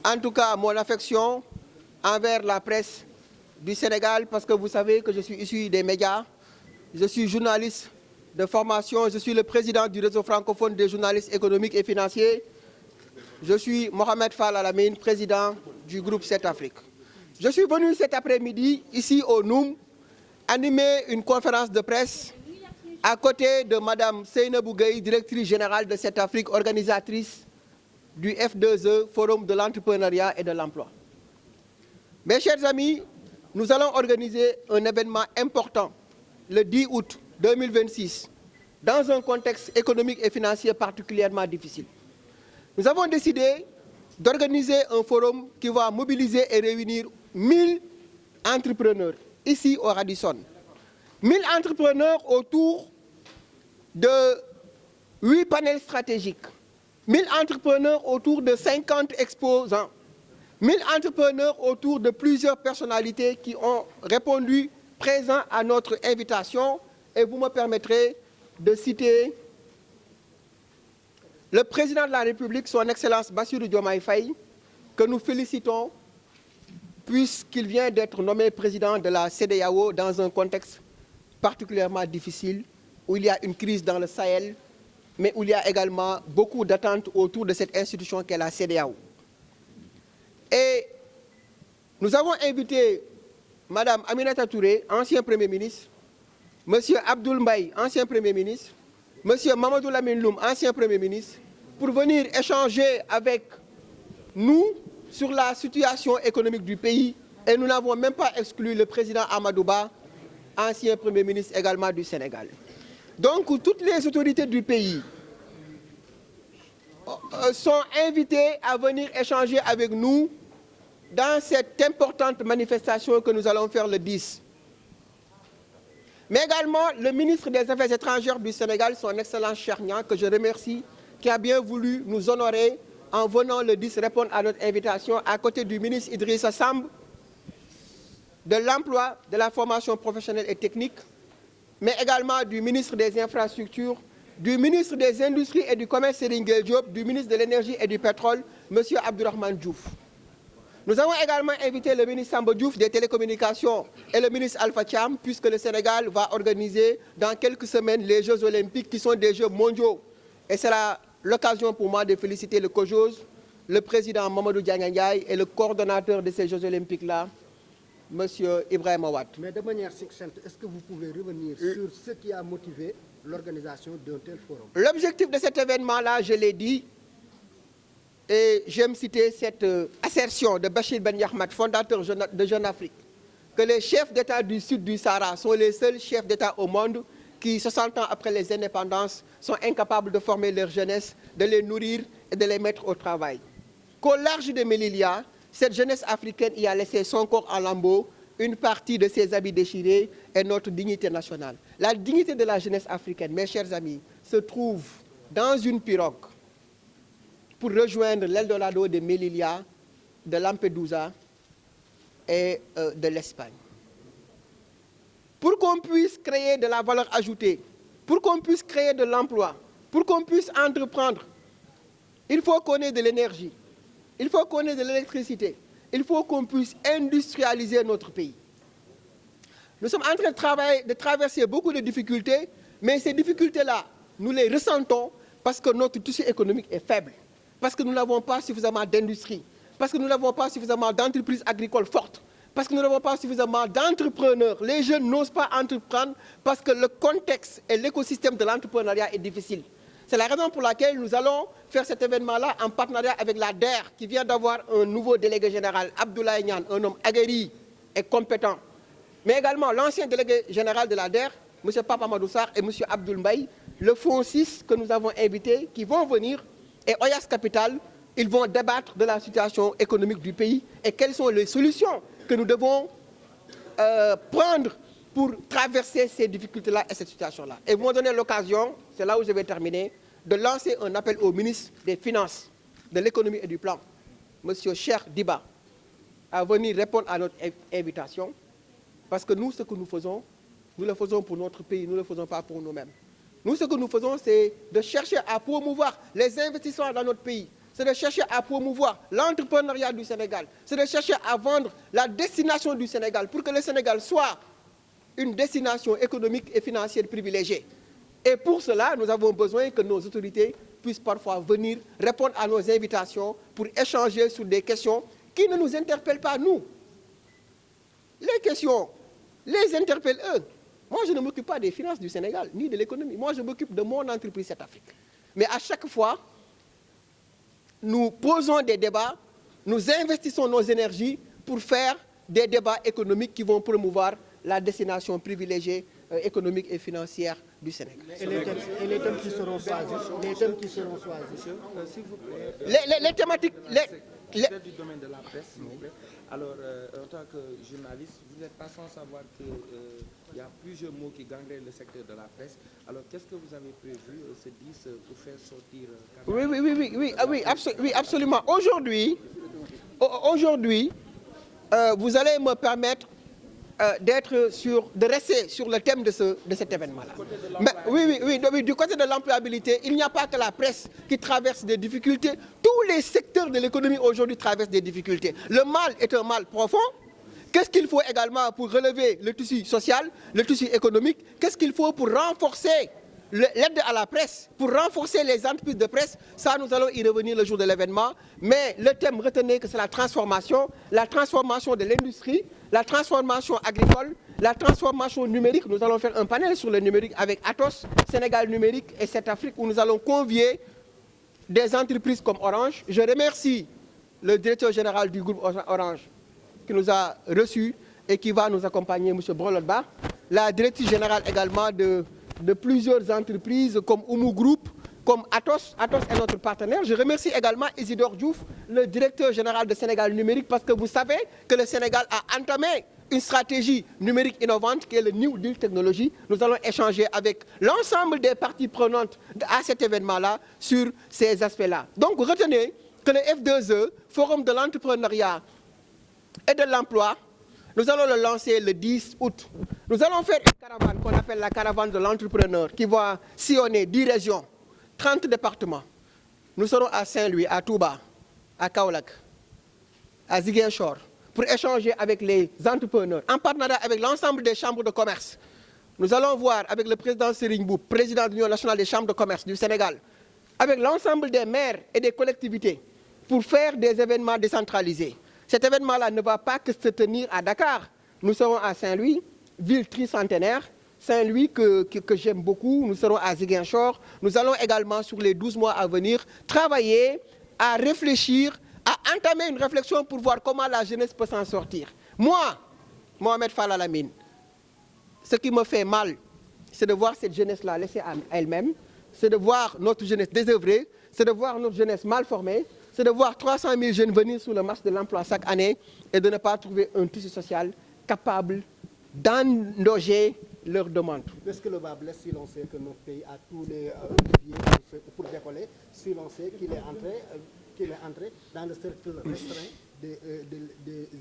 en tout cas mon affection envers la presse du Sénégal, parce que vous savez que je suis issu des médias, je suis journaliste de formation, je suis le président du réseau francophone des journalistes économiques et financiers. Je suis Mohamed Fall Alamine, président du groupe 7 Afrique. Je suis venu cet après-midi, ici au Noum, animer une conférence de presse à côté de Mme Seynabou Gueye, directrice générale de 7 Afrique, organisatrice du F2E, Forum de l'entrepreneuriat et de l'emploi. Mes chers amis, nous allons organiser un événement important le 10 août 2026 dans un contexte économique et financier particulièrement difficile. Nous avons décidé d'organiser un forum qui va mobiliser et réunir 1000 entrepreneurs ici au Radisson. 1000 entrepreneurs autour de 8 panels stratégiques. 1000 entrepreneurs autour de 50 exposants. 1000 entrepreneurs autour de plusieurs personnalités qui ont répondu présents à notre invitation. Et vous me permettrez de citer le président de la République, son Excellence Bassirou Diomaye Faye, que nous félicitons puisqu'il vient d'être nommé président de la CEDEAO dans un contexte particulièrement difficile, où il y a une crise dans le Sahel, mais où il y a également beaucoup d'attentes autour de cette institution qu'est la CEDEAO. Et nous avons invité Mme Aminata Touré, ancien Premier ministre, M. Abdoul Mbaye, ancien Premier ministre, M. Mamadou Lamine Loum, ancien Premier ministre, pour venir échanger avec nous sur la situation économique du pays. Et nous n'avons même pas exclu le président Amadou Ba, ancien Premier ministre également du Sénégal. Donc, toutes les autorités du pays sont invitées à venir échanger avec nous dans cette importante manifestation que nous allons faire le 10. Mais également le ministre des Affaires étrangères du Sénégal, son Excellence Cheikh Niang, que je remercie, qui a bien voulu nous honorer en venant le 10 répondre à notre invitation, à côté du ministre Idrissa Samb, de l'Emploi, de la formation professionnelle et technique, mais également du ministre des Infrastructures, du ministre des Industries et du Commerce Serigne Gueye Diop, du ministre de l'Énergie et du Pétrole, M. Abdourahmane Diouf. Nous avons également invité le ministre Samba Diouf des Télécommunications et le ministre Alpha Thiam, puisque le Sénégal va organiser dans quelques semaines les Jeux Olympiques qui sont des Jeux mondiaux. Et c'est l'occasion pour moi de féliciter le COJOS, le président Mamadou Diagne Ndiaye et le coordonnateur de ces Jeux Olympiques-là, M. Ibrahim Awad. Mais de manière succincte, est-ce que vous pouvez revenir sur ce qui a motivé l'organisation d'un tel forum? L'objectif de cet événement-là, je l'ai dit, et j'aime citer cette assertion de Bachir Ben Yahmad, fondateur de Jeune Afrique, que les chefs d'État du sud du Sahara sont les seuls chefs d'État au monde qui, 60 ans après les indépendances, sont incapables de former leur jeunesse, de les nourrir et de les mettre au travail. Qu'au large de Melilla, cette jeunesse africaine y a laissé son corps en lambeaux, une partie de ses habits déchirés et notre dignité nationale. La dignité de la jeunesse africaine, mes chers amis, se trouve dans une pirogue pour rejoindre l'Eldorado de Melilla, de Lampedusa et de l'Espagne. Pour qu'on puisse créer de la valeur ajoutée, pour qu'on puisse créer de l'emploi, pour qu'on puisse entreprendre, il faut qu'on ait de l'énergie, il faut qu'on ait de l'électricité, il faut qu'on puisse industrialiser notre pays. Nous sommes en train de traverser beaucoup de difficultés, mais ces difficultés-là, nous les ressentons parce que notre tissu économique est faible, parce que nous n'avons pas suffisamment d'industrie, parce que nous n'avons pas suffisamment d'entreprises agricoles fortes, parce que nous n'avons pas suffisamment d'entrepreneurs. Les jeunes n'osent pas entreprendre parce que le contexte et l'écosystème de l'entrepreneuriat est difficile. C'est la raison pour laquelle nous allons faire cet événement-là en partenariat avec la DER, qui vient d'avoir un nouveau délégué général, Abdoulaye Niane, un homme aguerri et compétent. Mais également l'ancien délégué général de la DER, M. Papa Madoussar et M. Abdoul Mbaye, le Fonds 6 que nous avons invité, qui vont venir, et Oyas Capital, ils vont débattre de la situation économique du pays et quelles sont les solutions que nous devons prendre pour traverser ces difficultés-là et cette situation-là. Et vous me donnez l'occasion, c'est là où je vais terminer, de lancer un appel au ministre des Finances, de l'économie et du plan, M. Cheikh Diba, à venir répondre à notre invitation, parce que nous, ce que nous le faisons pour notre pays, nous ne le faisons pas pour nous-mêmes. Nous, ce que nous faisons, c'est de chercher à promouvoir les investissements dans notre pays. c'est de chercher à promouvoir l'entrepreneuriat du Sénégal, c'est de chercher à vendre la destination du Sénégal pour que le Sénégal soit une destination économique et financière privilégiée. Et pour cela, nous avons besoin que nos autorités puissent parfois venir répondre à nos invitations pour échanger sur des questions qui ne nous interpellent pas, nous. Les questions les interpellent eux. Moi, je ne m'occupe pas des finances du Sénégal, ni de l'économie. Moi, je m'occupe de mon entreprise Cette Afrique. Mais à chaque fois, nous posons des débats, nous investissons nos énergies pour faire des débats économiques qui vont promouvoir la destination privilégiée économique et financière du Sénégal. Et les thèmes qui seront choisis, s'il vous plaît. Les thématiques... du domaine de la presse, s'il vous plaît. Alors, en tant que journaliste, vous n'êtes pas sans savoir qu'il y a plusieurs mots qui gangrènent le secteur de la presse. Alors, qu'est-ce que vous avez prévu, ce 10, pour faire sortir... Oui, absolument. Aujourd'hui, vous allez me permettre de rester sur le thème de cet événement-là. Mais oui, du côté de l'employabilité, il n'y a pas que la presse qui traverse des difficultés. Tous les secteurs de l'économie aujourd'hui traversent des difficultés. Le mal est un mal profond. Qu'est-ce qu'il faut également pour relever le tissu social, le tissu économique? Qu'est-ce qu'il faut pour renforcer l'aide à la presse, pour renforcer les entreprises de presse? Ça, nous allons y revenir le jour de l'événement. Mais le thème, retenez que c'est la transformation de l'industrie, la transformation agricole, la transformation numérique. Nous allons faire un panel sur le numérique avec Atos, Sénégal Numérique et Cette Afrique, où nous allons convier des entreprises comme Orange. Je remercie le directeur général du groupe Orange qui nous a reçus et qui va nous accompagner, M. Brolodba. La directrice générale également de plusieurs entreprises comme Oumou Group, comme Atos. Atos est notre partenaire. Je remercie également Isidore Diouf, le directeur général de Sénégal Numérique, parce que vous savez que le Sénégal a entamé une stratégie numérique innovante qui est le New Deal Technology. Nous allons échanger avec l'ensemble des parties prenantes à cet événement-là sur ces aspects-là. Donc retenez que le F2E, Forum de l'entrepreneuriat et de l'emploi, nous allons le lancer le 10 août. Nous allons faire une caravane qu'on appelle la caravane de l'entrepreneur qui va sillonner 10 régions, 30 départements. Nous serons à Saint-Louis, à Touba, à Kaolack, à Ziguinchor, pour échanger avec les entrepreneurs, en partenariat avec l'ensemble des chambres de commerce. Nous allons voir avec le président Serigne Mboup, président de l'Union nationale des chambres de commerce du Sénégal, avec l'ensemble des maires et des collectivités, pour faire des événements décentralisés. Cet événement-là ne va pas que se tenir à Dakar. Nous serons à Saint-Louis, ville tricentenaire, Saint-Louis que j'aime beaucoup. Nous serons à Ziguinchor. Nous allons également, sur les 12 mois à venir, travailler à réfléchir, à entamer une réflexion pour voir comment la jeunesse peut s'en sortir. Moi, Mohamed Fall Al-Amin, ce qui me fait mal, c'est de voir cette jeunesse-là laissée à elle-même, c'est de voir notre jeunesse désœuvrée, c'est de voir notre jeunesse mal formée, c'est de voir 300 000 jeunes venir sur le marché de l'emploi chaque année et de ne pas trouver un tissu social capable d'endoger leurs demandes. Est-ce que le bas blesse si l'on sait que notre pays a tous les leviers pour décoller, si l'on sait qu'il est entré dans le cercle restreint des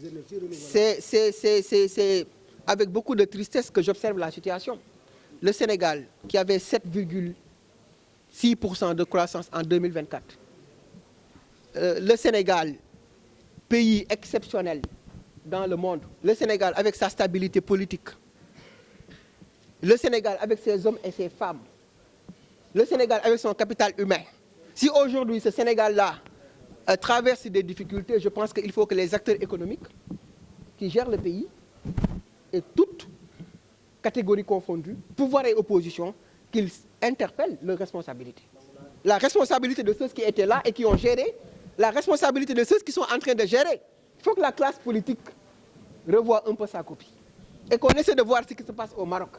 énergies renouvelables? C'est avec beaucoup de tristesse que j'observe la situation. Le Sénégal, qui avait 7,6% de croissance en 2024, le Sénégal, pays exceptionnel dans le monde, le Sénégal avec sa stabilité politique, le Sénégal avec ses hommes et ses femmes, le Sénégal avec son capital humain. Si aujourd'hui ce Sénégal-là traverse des difficultés, je pense qu'il faut que les acteurs économiques qui gèrent le pays, et toutes catégories confondues, pouvoir et opposition, qu'ils interpellent leurs responsabilités. La responsabilité de ceux qui étaient là et qui ont géré, la responsabilité de ceux qui sont en train de gérer. Il faut que la classe politique revoie un peu sa copie et qu'on essaie de voir ce qui se passe au Maroc,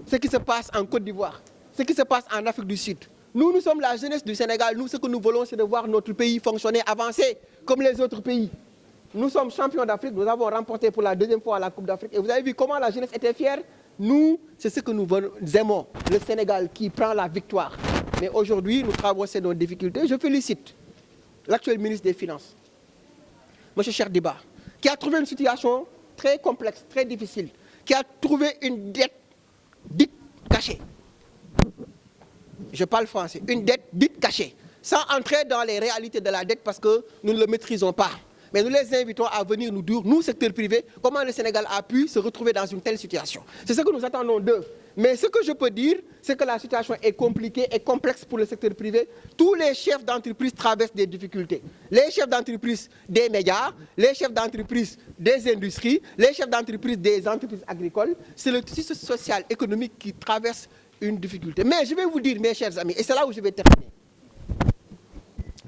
ce qui se passe en Côte d'Ivoire, ce qui se passe en Afrique du Sud. Nous sommes la jeunesse du Sénégal. Nous, ce que nous voulons, c'est de voir notre pays fonctionner, avancer comme les autres pays. Nous sommes champions d'Afrique. Nous avons remporté pour la deuxième fois la Coupe d'Afrique. Et vous avez vu comment la jeunesse était fière. Nous, c'est ce que nous aimons. Le Sénégal qui prend la victoire. Mais aujourd'hui, nous traversons nos difficultés. Je félicite l'actuel ministre des Finances, M. Cheikh Diba, qui a trouvé une situation très complexe, très difficile, qui a trouvé une dette dite cachée. Je parle français. Une dette dite cachée. sans entrer dans les réalités de la dette parce que nous ne le maîtrisons pas. Mais nous les invitons à venir nous dire, nous, secteur privé, comment le Sénégal a pu se retrouver dans une telle situation. C'est ce que nous attendons d'eux. Mais ce que je peux dire, c'est que la situation est compliquée et complexe pour le secteur privé. Tous les chefs d'entreprise traversent des difficultés. Les chefs d'entreprise des médias, les chefs d'entreprise des industries, les chefs d'entreprise des entreprises agricoles. C'est le tissu social, économique qui traverse une difficulté. Mais je vais vous dire, mes chers amis, et c'est là où je vais terminer.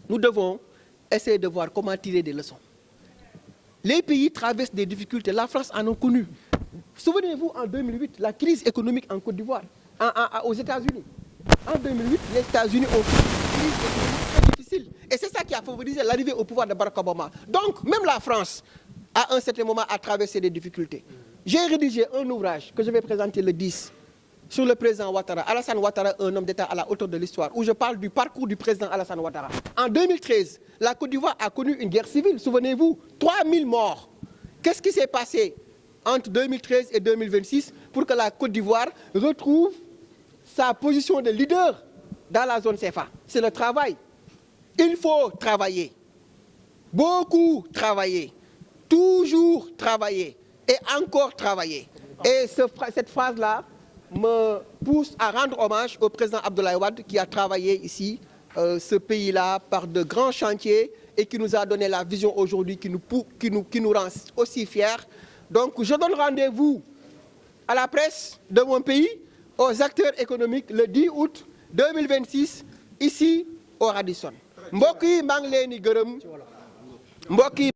Nous devons essayer de voir comment tirer des leçons. Les pays traversent des difficultés. La France en a connu. Souvenez-vous, en 2008, la crise économique en Côte d'Ivoire, aux États-Unis. En 2008, les États-Unis ont fait une crise économique très difficile. Et c'est ça qui a favorisé l'arrivée au pouvoir de Barack Obama. Donc, même la France, à un certain moment, a traversé des difficultés. J'ai rédigé un ouvrage que je vais présenter le 10 sur le président Ouattara. Alassane Ouattara, un homme d'État à la hauteur de l'histoire, où je parle du parcours du président Alassane Ouattara. En 2013, la Côte d'Ivoire a connu une guerre civile, souvenez-vous, 3000 morts. Qu'est-ce qui s'est passé entre 2013 et 2026 pour que la Côte d'Ivoire retrouve sa position de leader dans la zone CFA? C'est le travail. Il faut travailler, beaucoup travailler, toujours travailler et encore travailler. Et cette phrase-là me pousse à rendre hommage au président Abdoulaye Wade qui a travaillé ici, ce pays-là, par de grands chantiers et qui nous a donné la vision aujourd'hui qui nous rend aussi fiers. Donc je donne rendez-vous à la presse de mon pays, aux acteurs économiques, le 10 août 2026, ici au Radisson. Mbokk yi maa ngi leen di gërëm mbokk yi